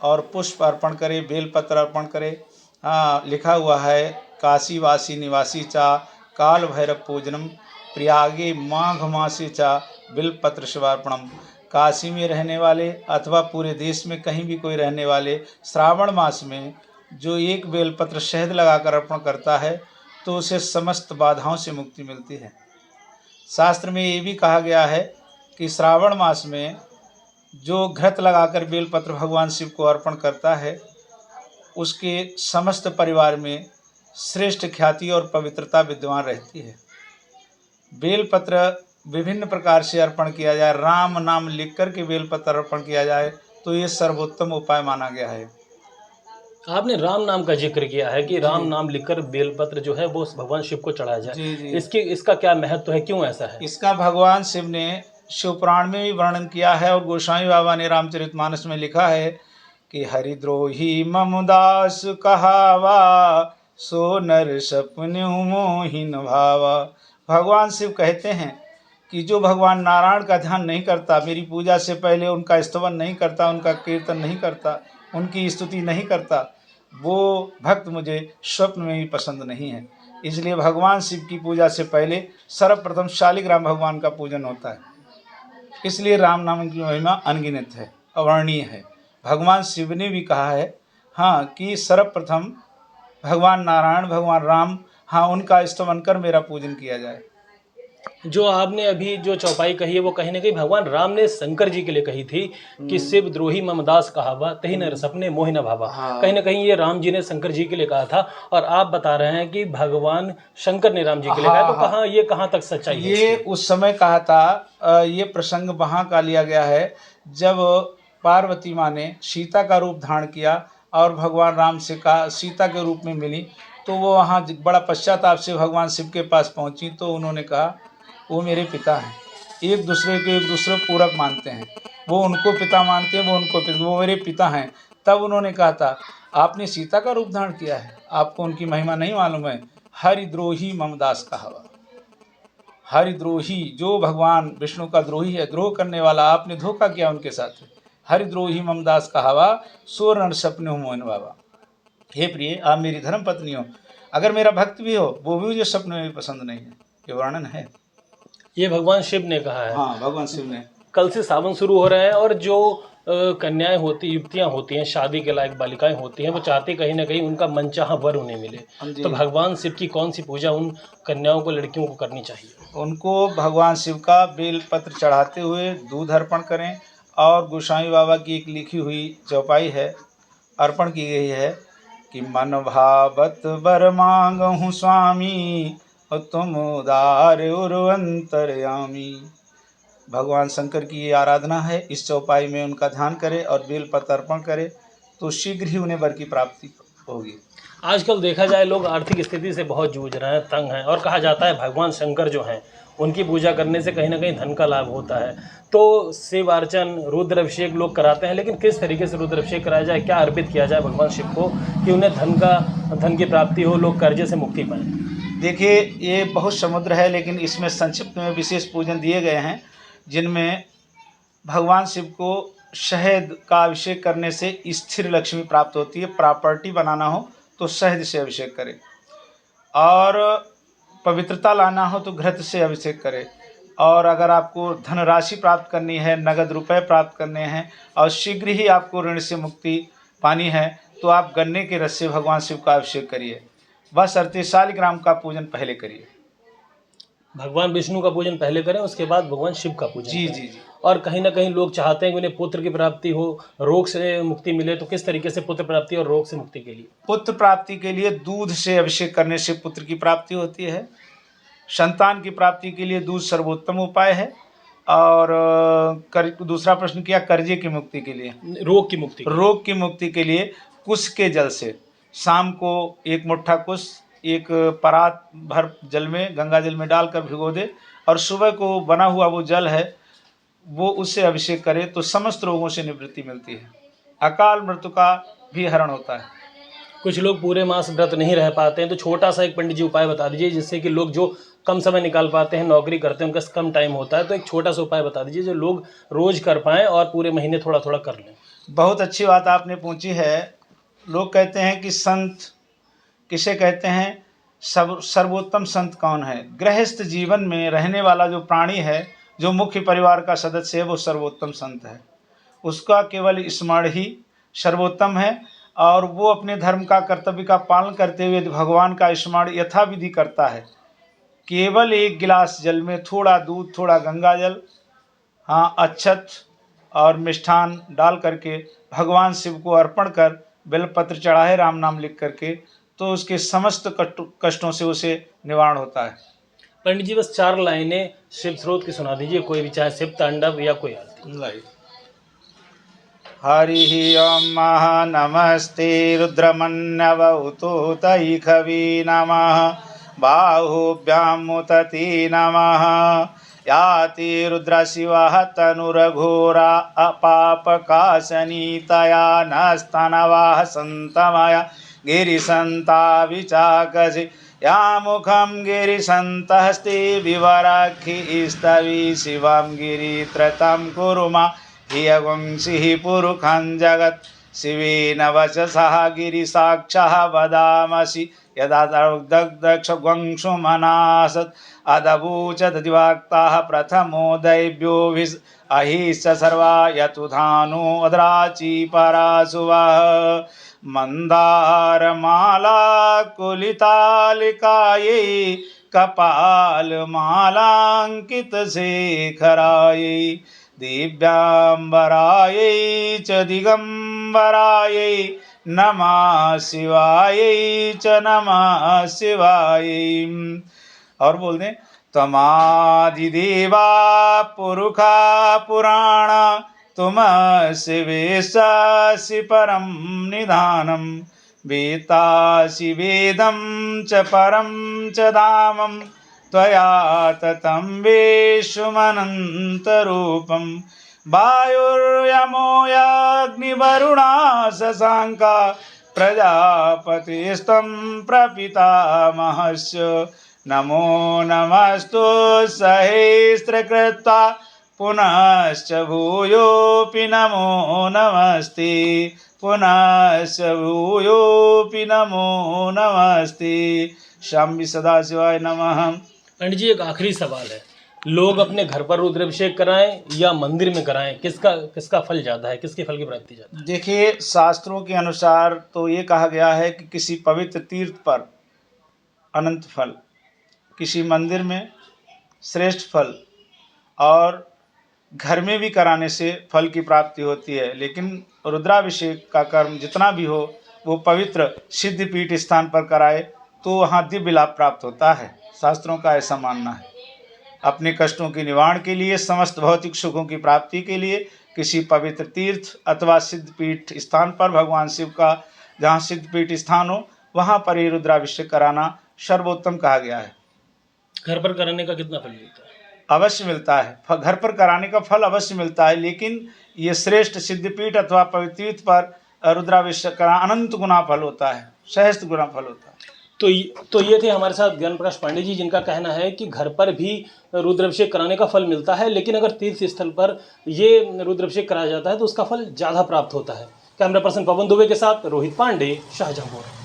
और पुष्प अर्पण करे, बेलपत्र अर्पण करे। हाँ, लिखा हुआ है काशीवासी निवासी चा काल भैरव पूजनम प्रयागे माघ मासी चा बिलपत्र शिवार्पणम। काशी में रहने वाले अथवा पूरे देश में कहीं भी कोई रहने वाले श्रावण मास में जो एक बेलपत्र शहद लगाकर अर्पण करता है तो उसे समस्त बाधाओं से मुक्ति मिलती है। शास्त्र में ये भी कहा गया है कि श्रावण मास में जो घृत लगाकर बेलपत्र भगवान शिव को अर्पण करता है उसके समस्त परिवार में श्रेष्ठ ख्याति और पवित्रता विद्यमान रहती है। बेलपत्र विभिन्न प्रकार से अर्पण किया जाए, राम नाम लिख कर के बेलपत्र अर्पण किया जाए तो ये सर्वोत्तम उपाय माना गया है। आपने राम नाम का जिक्र किया है कि राम नाम लिखकर बेलपत्र जो है वो भगवान शिव को चढ़ाया जाए। जी जी। इसका क्या महत्व है, क्यों ऐसा है? इसका भगवान शिव ने शिवपुराण में भी वर्णन किया है और गोस्वामी बाबा ने रामचरितमानस में लिखा है कि हरिद्रोही ममदास कहावा सो नर सपने मोहिन भावा। भगवान शिव कहते हैं कि जो भगवान नारायण का ध्यान नहीं करता, मेरी पूजा से पहले उनका स्तवन नहीं करता, उनका कीर्तन नहीं करता, उनकी स्तुति नहीं करता, वो भक्त मुझे स्वप्न में भी पसंद नहीं है। इसलिए भगवान शिव की पूजा से पहले सर्वप्रथम शालिग्राम भगवान का पूजन होता है। इसलिए राम नाम की महिमा अनगिनत है, अवर्णीय है। भगवान शिव ने भी कहा है हाँ कि सर्वप्रथम भगवान नारायण, भगवान राम, हाँ उनका स्तवन कर मेरा पूजन किया जाए। जो आपने अभी जो चौपाई कही है वो कहीं ना कहीं भगवान राम ने शंकर जी के लिए कही थी कि शिव द्रोही ममदास कहावा तही न सपने मोहि न भावा। कहीं ना कहीं ये राम जी ने शंकर जी के लिए कहा था और आप बता रहे हैं कि भगवान शंकर ने राम जी के लिए कहा। तो कहाँ ये कहाँ तक सच्चाई है? ये उस समय कहा था। ये प्रसंग वहाँ का लिया गया है जब पार्वती माँ ने सीता का रूप धारण किया और भगवान राम से कहा सीता के रूप में मिली, तो वो वहाँ बड़ा पश्चाताप से भगवान शिव के पास पहुँची। तो उन्होंने कहा वो मेरे पिता हैं, एक दूसरे पूरक मानते हैं, वो उनको पिता मानते हैं, वो उनको पिता, वो मेरे पिता हैं। तब उन्होंने कहा था आपने सीता का रूप धारण किया है, आपको उनकी महिमा नहीं मालूम है। हरिद्रोही ममदास कहावा। हरिद्रोही जो भगवान विष्णु का द्रोही है, द्रोह करने वाला, आपने धोखा किया उनके साथ। हरिद्रोही ममदास कहावा सो नर सपने मोहन बाबा। हे प्रिय, आप मेरी धर्म पत्नी हो, अगर मेरा भक्त भी हो वो भी मुझे सपने में भी पसंद नहीं है। ये वर्णन है, ये भगवान शिव ने कहा है। हाँ भगवान शिव ने। कल से सावन शुरू हो रहा है और जो कन्याएं होती, युवतियां होती हैं, शादी के लायक बालिकाएं होती हैं, वो चाहती कहीं ना कहीं उनका मनचाहा वर उन्हें मिले। तो भगवान शिव की कौन सी पूजा उन कन्याओं को, लड़कियों को करनी चाहिए? उनको भगवान शिव का बेलपत्र चढ़ाते हुए दूध अर्पण करें और गोस्वामी बाबा की एक लिखी हुई चौपाई है, अर्पण की गई है कि मन भावत बर मांगहु स्वामी तुम उदार उर्वंतरयामी। भगवान शंकर की ये आराधना है। इस चौपाई में उनका ध्यान करें और बेलपत्र अर्पण करें तो शीघ्र ही उन्हें वर की प्राप्ति होगी। आजकल देखा जाए लोग आर्थिक स्थिति से बहुत जूझ रहे हैं, तंग हैं, और कहा जाता है भगवान शंकर जो हैं उनकी पूजा करने से कहीं ना कहीं धन का लाभ होता है। तो शिव अर्चन, रुद्र अभिषेक लोग कराते हैं, लेकिन किस तरीके से रुद्र अभिषेक कराया जाए, क्या अर्पित किया जाए भगवान शिव को कि उन्हें धन की प्राप्ति हो, लोग कर्जे से मुक्ति पाएँ? देखिए ये बहुत समुद्र है, लेकिन इसमें संक्षिप्त में विशेष पूजन दिए गए हैं जिनमें भगवान शिव को शहद का अभिषेक करने से स्थिर लक्ष्मी प्राप्त होती है। प्रॉपर्टी बनाना हो तो शहद से अभिषेक करें और पवित्रता लाना हो तो घृत से अभिषेक करें। और अगर आपको धनराशि प्राप्त करनी है, नगद रुपए प्राप्त करने हैं और शीघ्र ही आपको ऋण से मुक्ति पानी है तो आप गन्ने के रस से भगवान शिव का अभिषेक करिए। बस 38 ग्राम का पूजन पहले करिए। भगवान विष्णु का पूजन पहले करें, उसके बाद भगवान शिव का पूजन जी करें। जी जी। और कहीं ना कहीं लोग चाहते हैं कि उन्हें पुत्र की प्राप्ति हो, रोग से मुक्ति मिले, तो किस तरीके से पुत्र प्राप्ति और रोग से मुक्ति के लिए? पुत्र प्राप्ति के लिए दूध से अभिषेक करने से पुत्र की प्राप्ति होती है। संतान की प्राप्ति के लिए दूध सर्वोत्तम उपाय है। और दूसरा प्रश्न किया कर्जे की मुक्ति के लिए, रोग की मुक्ति। रोग की मुक्ति के लिए कुश के जल से शाम को एक मुट्ठा कुश एक परात भर जल में, गंगा जल में डालकर भिगो दे और सुबह को बना हुआ वो जल है वो उससे अभिषेक करे तो समस्त रोगों से निवृत्ति मिलती है। अकाल मृत्यु का भी हरण होता है। कुछ लोग पूरे मास व्रत नहीं रह पाते हैं, तो छोटा सा एक पंडित जी उपाय बता दीजिए जिससे कि लोग जो कम समय निकाल पाते हैं, नौकरी करते हैं, उनका कम टाइम होता है, तो एक छोटा सा उपाय बता दीजिए जो लोग रोज कर पाएँ और पूरे महीने थोड़ा थोड़ा कर लें। बहुत अच्छी बात आपने पूछी है। लोग कहते हैं कि संत किसे कहते हैं, सर्वोत्तम संत कौन है। गृहस्थ जीवन में रहने वाला जो प्राणी है, जो मुख्य परिवार का सदस्य है, वो सर्वोत्तम संत है। उसका केवल स्मरण ही सर्वोत्तम है, और वो अपने धर्म का कर्तव्य का पालन करते हुए भगवान का स्मरण यथाविधि करता है। केवल एक गिलास जल में थोड़ा दूध, थोड़ा गंगा जल, हाँ, अक्षत और मिष्ठान डाल करके भगवान शिव को अर्पण कर बेलपत्र चढ़ाए राम नाम लिख करके, तो उसके समस्त कष्टों से उसे निवारण होता है। पंडित जी बस 4 लाइनें शिव स्रोत की सुना दीजिए, कोई भी, चाहे शिव तांडव या कोई आरती। हरि ओम महा नमस्ते रुद्रमन्यवतु तैखवी नमः बाहुभ्यां मुतति नमः याति रुद्रशिवः तनुरघोरा अपापकाशनी तया नस्तनवाः सन्तमया गिरिसन्ता विचाकसि या मुखं गिरिसन्तस्ते विवराखि स्तवी शिवं गिरित्रतं कुरुमा हियवंशिः पुरुखं जगत् शिवेन वचसः गिरिसाक्षः वदामसि यदा दक्षवंशुमनासत् अदवूचत् दिवाक्ताः प्रथमो दैव्योभिः अहिश्च सर्वा यतुधानो अद्राची पराशुवः मन्दारमाला कुलितालिकायै कपालमालाङ्कितशेखरायै दिव्याम्बरायै च दिगम्बरायै नमः शिवायै च नमः शिवायै। और बोल दें, त्वमादिदेवा पुरुखा पुराण तुमसि वेत्तासि परं निधानं वेत्तासि वेदं च परं च धामं त्वया ततं विश्वमनन्तरूपं वायुर्यमो याग्निवरुणा शशाङ्का प्रजापतिस्त्वं प्रपितामहस्य नमो नमस्तु सहस्रकृत्वा पुनश्च भूयोऽपि नमो नमस्ते पुनश्च भूयोऽपि नमो नमस्ते। शंभि सदाशिवाय नमः। पंडित जी एक आखिरी सवाल है, लोग अपने घर पर रुद्राभिषेक कराएं या मंदिर में कराएं, किसका फल ज़्यादा है, किसके फल की प्राप्ति ज़्यादा है? देखिए, शास्त्रों के अनुसार तो ये कहा गया है कि किसी पवित्र तीर्थ पर अनंत फल, किसी मंदिर में श्रेष्ठ फल, और घर में भी कराने से फल की प्राप्ति होती है। लेकिन रुद्राभिषेक का कर्म जितना भी हो, वो पवित्र सिद्धपीठ स्थान पर कराए तो वहाँ दिव्य लाभ प्राप्त होता है। शास्त्रों का ऐसा मानना है। अपने कष्टों के निवारण के लिए, समस्त भौतिक सुखों की प्राप्ति के लिए किसी पवित्र तीर्थ अथवा सिद्धपीठ स्थान पर, भगवान शिव का जहाँ सिद्धपीठ स्थान हो, वहाँ पर ही रुद्राभिषेक कराना सर्वोत्तम कहा गया है। घर पर कराने का कितना फल मिलता है? अवश्य मिलता है। घर पर कराने का फल अवश्य मिलता है, लेकिन ये श्रेष्ठ सिद्धपीठ अथवा पवित्र तीर्थ पर रुद्राभिषेक करा अनंत गुना फल होता है, सहस्त्र गुना फल होता है। तो ये थे हमारे साथ ज्ञान प्रकाश पांडे जी, जिनका कहना है कि घर पर भी रुद्राभिषेक कराने का फल मिलता है, लेकिन अगर तीर्थ स्थल पर ये रुद्राभिषेक कराया जाता है तो उसका फल ज़्यादा प्राप्त होता है। कैमरा पर्सन पवन दुबे के साथ रोहित पांडे, शाहजहांपुर।